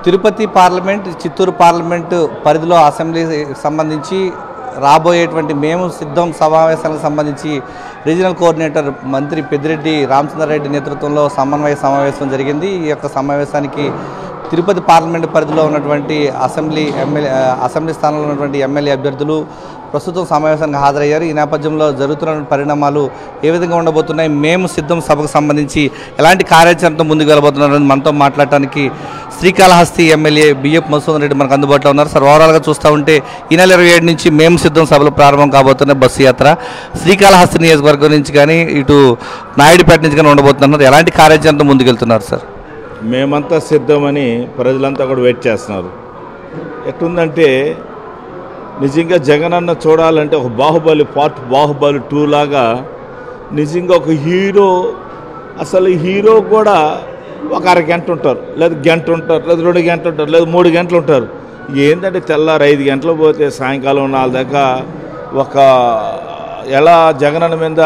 Tirupati parliament, Chittoor parliament పరిధిలో అసెంబ్లీకి సంబంధించి రాబోయేటువంటి మేము సిద్ధం సమావేశాలకు సంబంధించి రీజనల్ కోఆర్డినేటర్ మంత్రి పెద్దిరెడ్డి రామచంద్రారెడ్డి నేతృత్వంలో సమన్వయ సమావేశం జరిగింది. ఈ యొక్క సమావేశానికి తిరుపతి పార్లమెంటు పరిధిలో ఉన్నటువంటి అసెంబ్లీ స్థానంలో ఉన్నటువంటి ఎమ్మెల్యే అభ్యర్థులు ప్రస్తుతం సమావేశానికి హాజరయ్యారు. ఈ నేపథ్యంలో జరుగుతున్న పరిణామాలు ఏ విధంగా ఉండబోతున్నాయి, మేము సిద్ధం సభకు సంబంధించి ఎలాంటి కార్యాచరణతో ముందుకు వెళ్ళబోతున్నారని మనతో మాట్లాడటానికి శ్రీకాళహస్తి ఎమ్మెల్యే బిఎఫ్ మధుసూదన్ రెడ్డి మనకు అందుబాటులో ఉన్నారు. సార్, ఓవరాల్గా చూస్తూ ఉంటే ఈ నెల 27 నుంచి మేము సిద్ధం సభలు ప్రారంభం కాబోతున్న బస్సు యాత్ర శ్రీకాళహస్తి నియోజకవర్గం నుంచి కానీ ఇటు నాయుడుపేట నుంచి కానీ ఉండబోతున్నారు. ఎలాంటి కార్యాచరణతో ముందుకెళ్తున్నారు సార్? మేమంతా సిద్ధమని ప్రజలంతా కూడా వెయిట్ చేస్తున్నారు. ఎట్లుందంటే నిజంగా జగనన్న చూడాలంటే ఒక బాహుబలి పార్ట్, బాహుబలి 2 లాగా నిజంగా ఒక హీరో. అసలు హీరో కూడా ఒక అరగంట ఉంటారు, లేదా గంట ఉంటారు, లేదా 2 గంటలు ఉంటారు, లేదా 3 గంటలు ఉంటారు. ఏంటంటే తెల్లారు 5 గంటలు పోతే సాయంకాలం 4 దాకా ఒక ఎలా జగనన్న మీద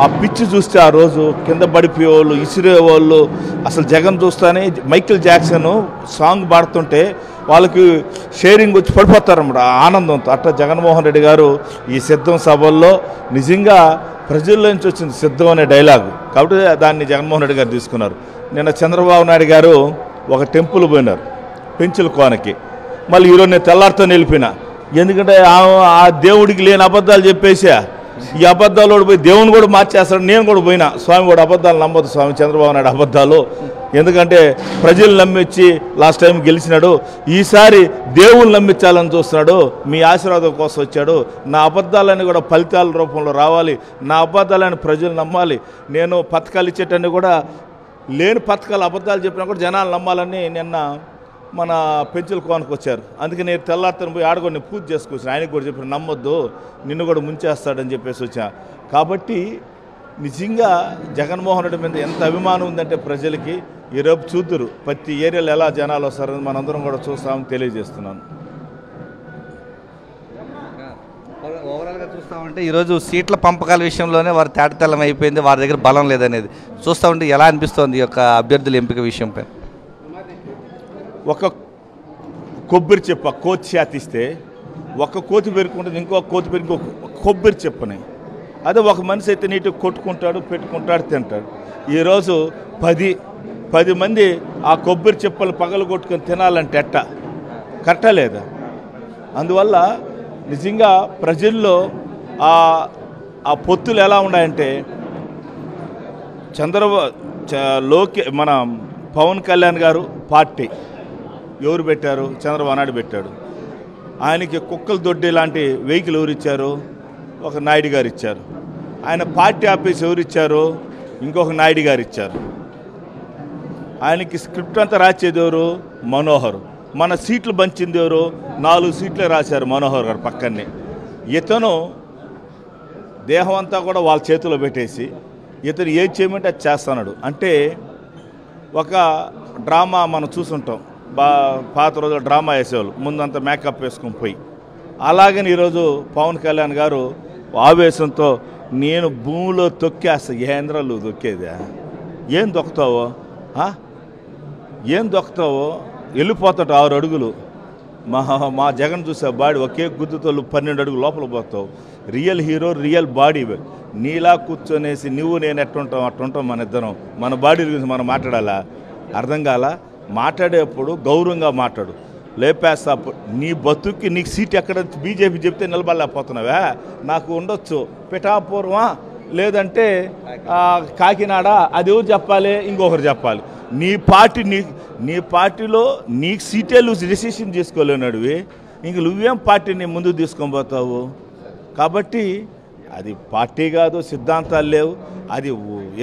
ఆ పిచ్చి చూస్తే ఆ రోజు కింద పడిపోయేవాళ్ళు, ఇసిరేవాళ్ళు. అసలు జగన్ చూస్తానే మైకేల్ జాక్సన్ సాంగ్ పాడుతుంటే వాళ్ళకి షేరింగ్ వచ్చి పడిపోతారన్నమాట ఆనందంతో. అట్లా జగన్మోహన్ రెడ్డి గారు ఈ సిద్ధం సభల్లో నిజంగా ప్రజల నుంచి వచ్చింది సిద్ధం అనే డైలాగు, కాబట్టి దాన్ని జగన్మోహన్ రెడ్డి గారు తీసుకున్నారు. నిన్న చంద్రబాబు నాయుడు గారు ఒక టెంపుల్ పోయినారు పెంచుల కోనకి. మళ్ళీ ఈరోజు నేను తెల్లారితో నిలిపిన, ఎందుకంటే ఆ దేవుడికి లేని అబద్ధాలు చెప్పేసా. ఈ అబద్ధాలు పోయి దేవుని కూడా మార్చేస్తాడు. నేను కూడా పోయినా, స్వామి కూడా అబద్ధాలు నమ్మదు స్వామి, చంద్రబాబు నాయుడు అబద్ధాలు. ఎందుకంటే ప్రజలు నమ్మించి లాస్ట్ టైం గెలిచినాడు, ఈసారి దేవుళ్ళు నమ్మించాలని చూస్తున్నాడు. మీ ఆశీర్వాదం కోసం వచ్చాడు. నా అబద్ధాలన్నీ కూడా ఫలితాల రూపంలో రావాలి, నా అబద్ధాలని ప్రజలు నమ్మాలి. నేను పథకాలు ఇచ్చేటన్నీ కూడా లేని పథకాలు అబద్ధాలు చెప్పినా కూడా జనాలు నమ్మాలని నిన్న మన పెంచుల కోనకు వచ్చారు. అందుకే నేను తెల్లారితను పోయి ఆడగొని పూజ చేసుకొచ్చాను. ఆయనకు కూడా చెప్పిన నమ్మొద్దు, నిన్ను కూడా ముంచేస్తాడని చెప్పేసి వచ్చా. కాబట్టి నిజంగా జగన్మోహన్ రెడ్డి మీద ఎంత అభిమానం ఉందంటే ప్రజలకి ఈరోజు చూద్దురు ప్రతి ఏరియాలో ఎలా జనాలు వస్తారని మనందరం కూడా చూస్తామని తెలియజేస్తున్నాను. ఓవరాల్గా చూస్తామంటే ఈరోజు సీట్ల పంపకాల విషయంలోనే వారు తేటతెల్లం అయిపోయింది, వారి దగ్గర బలం లేదనేది చూస్తూ ఉంటే ఎలా అనిపిస్తోంది ఈ యొక్క అభ్యర్థుల ఎంపిక విషయంపై? ఒక కొబ్బరి చెప్ప కోతి చేతిస్తే ఒక కోతి పెరుకుంటుంది, ఇంకో కోతి పెరుకు కొబ్బరి చెప్పని. అదే ఒక మనిషి అయితే నీట్గా కొట్టుకుంటాడు, పెట్టుకుంటాడు, తింటాడు. ఈరోజు 10 మంది ఆ కొబ్బరి చెప్పలు పగలు కొట్టుకొని తినాలంటే కరెక్టా లేదా? అందువల్ల నిజంగా ప్రజల్లో ఆ పొత్తులు ఎలా ఉన్నాయంటే మన పవన్ కళ్యాణ్ గారు పార్టీ ఎవరు పెట్టారు? చంద్రబాబు నాయుడు పెట్టాడు. ఆయనకి కుక్కలు దొడ్డి లాంటి వెహికల్ ఎవరు ఇచ్చారు? ఒక నాయుడు గారు ఇచ్చారు. ఆయన పార్టీ ఆఫీస్ ఎవరు ఇచ్చారు? ఇంకొక నాయుడు గారు ఇచ్చారు. ఆయనకి స్క్రిప్ట్ అంతా రాసేది ఎవరు? మనోహర్. మన సీట్లు పంచింది ఎవరు? 4 సీట్లే రాశారు మనోహర్ గారు పక్కనే. ఇతను దేహం అంతా కూడా వాళ్ళ చేతిలో పెట్టేసి ఇతను ఏం చేయమంటే అది చేస్తున్నాడు. అంటే ఒక డ్రామా మనం చూసుంటాం, పాత రోజుల్లో డ్రామా వేసేవాళ్ళు, ముందంతా మేకప్ వేసుకొని పోయి. అలాగని ఈరోజు పవన్ కళ్యాణ్ గారు ఆవేశంతో నేను భూమిలో తొక్కేస్తా. ఏంద్రాలు తొక్కేదా? ఏం దొక్కుతావో? ఏం దొక్కుతావో? వెళ్ళిపోతాడు 6 అడుగులు. మా జగన్ చూసే బాడీ ఒకే గుద్దుతో 12 అడుగులు లోపల పోతావు. Real hero, real body. నీలా కూర్చొనేసి నువ్వు నేను ఎట్టుంటాం అట్టుంటాం మన ఇద్దరం. మన బాడీ గురించి మనం మాట్లాడాలా? అర్థం కాలా? మాట్లాడేప్పుడు గౌరవంగా మాట్లాడు. లేపేస్తా నీ బతుక్కి నీకు సీట్ ఎక్కడ బీజేపీ చెప్తే నిలబడలేకపోతున్నావా? నాకు ఉండొచ్చు పిఠాపురమా, లేదంటే కాకినాడ, అది ఎవరు చెప్పాలి? ఇంకొకరు చెప్పాలి. నీ పార్టీలో నీకు సీటే నువ్వు డిసిషన్ చేసుకోలేనాడివి, ఇంక నువ్వేం పార్టీని ముందుకు తీసుకొని పోతావు? కాబట్టి అది పార్టీ కాదు, సిద్ధాంతాలు లేవు. అది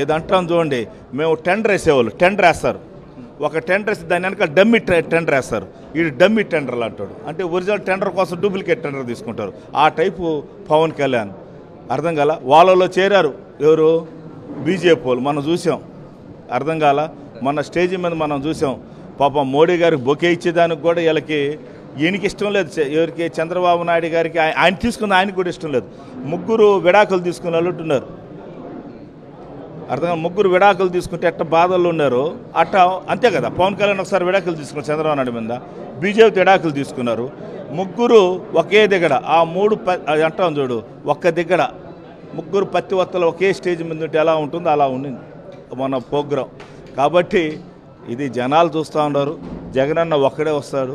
ఏదంటాం చూడండి, మేము టెండర్ వేసేవాళ్ళు, టెండర్ వేస్తారు. ఒక టెండర్ వేసి దాని వెనక డమ్మీ టెండర్ వేస్తారు. వీడు డమ్మీ టెండర్లు అంటాడు. అంటే ఒరిజినల్ టెండర్ కోసం డూప్లికేట్ టెండర్ తీసుకుంటారు. ఆ టైపు పవన్ కళ్యాణ్. అర్థం కాల? వాళ్ళలో చేరారు ఎవరు? బీజేపీ వాళ్ళు. మనం చూసాం. అర్థం కాల? మన స్టేజ్ మీద మనం చూసాం. పాపం మోడీ గారికి బొకే ఇచ్చేదానికి కూడా వీళ్ళకి ఈయనకి ఇష్టం లేదు. ఎవరికి? చంద్రబాబు నాయుడు గారికి. ఆయన తీసుకున్న ఆయనకు కూడా ఇష్టం లేదు. 3 విడాకులు తీసుకుని అల్లుంటున్నారు. అర్థం ముగ్గురు విడాకులు తీసుకుంటే ఎట్ట బాధల్లో ఉన్నారో అట్ట అంతే కదా. పవన్ కళ్యాణ్ ఒకసారి విడాకులు తీసుకున్నారు చంద్రబాబు నాయుడు మీద, బీజేపీ విడాకులు తీసుకున్నారు. ముగ్గురు ఒకే దిగడ, ఆ మూడు అంటాం చూడు, ఒక్క దిగడ ముగ్గురు పత్తి వత్తలు ఒకే స్టేజ్ మీద ఉంటే ఎలా ఉంటుందో అలా ఉండింది మన ప్రోగ్రాం. కాబట్టి ఇది జనాలు చూస్తూ ఉన్నారు. జగనన్న ఒక్కడే వస్తాడు,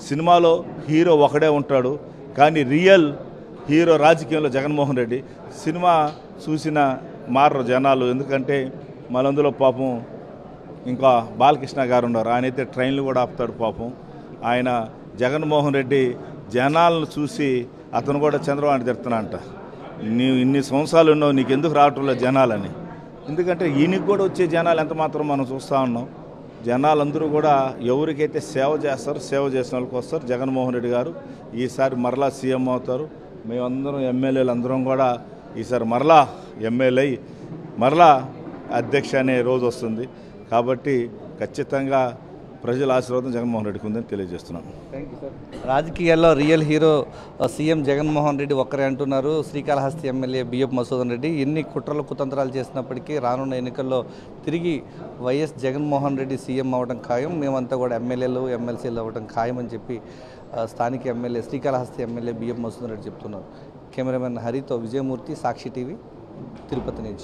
సినిమాలో హీరో ఒకడే ఉంటాడు, కానీ రియల్ హీరో రాజకీయంలో జగన్మోహన్ రెడ్డి. సినిమా చూసిన మారరు జనాలు, ఎందుకంటే మనందులో పాపం ఇంకా బాలకృష్ణ గారు ఉన్నారు, ఆయన అయితే ట్రైన్లు కూడా ఆపుతాడు పాపం. ఆయన జగన్మోహన్ రెడ్డి జనాలను చూసి అతను కూడా చంద్రబాబు తిడుతున్నా నీవు ఇన్ని సంవత్సరాలు ఉన్నావు, నీకు ఎందుకు రావటంలో జనాలని. ఎందుకంటే ఈయనకి కూడా వచ్చే జనాలు ఎంత మాత్రం మనం చూస్తూ ఉన్నాం. జనాలందరూ కూడా ఎవరికైతే సేవ చేస్తారో సేవ చేసిన వాళ్ళకి వస్తారు. జగన్మోహన్ రెడ్డి గారు ఈసారి మరలా సీఎం అవుతారు. మేమందరం ఎమ్మెల్యేలు అందరం కూడా ఈసారి మరలా ఎమ్మెల్యే మరలా అధ్యక్ష అనే రోజు వస్తుంది. కాబట్టి ఖచ్చితంగా ప్రజల ఆశీర్వాదం జగన్మోహన్ రెడ్డికి ఉందని తెలియజేస్తున్నాను. Thank you sir. రాజకీయాల్లో real hero CM Jaganmohan Reddy ఒక్కరే అంటున్నారు శ్రీకాళహస్తి ఎమ్మెల్యే బిఎఫ్ మధుసూదన్ రెడ్డి. ఎన్ని కుట్రలు కుతంత్రాలు చేసినప్పటికీ రానున్న ఎన్నికల్లో తిరిగి వైఎస్ జగన్మోహన్ రెడ్డి సీఎం అవ్వడం ఖాయం, మేమంతా కూడా ఎమ్మెల్యేలు ఎమ్మెల్సీలు అవ్వడం ఖాయం అని చెప్పి స్థానిక MLA Srikalahasti MLA BF Madhusudan Reddy చెప్తున్నారు. కెమెరామెన్ హరితో విజయమూర్తి, సాక్షి టీవీ, తిరుపతి నుంచి.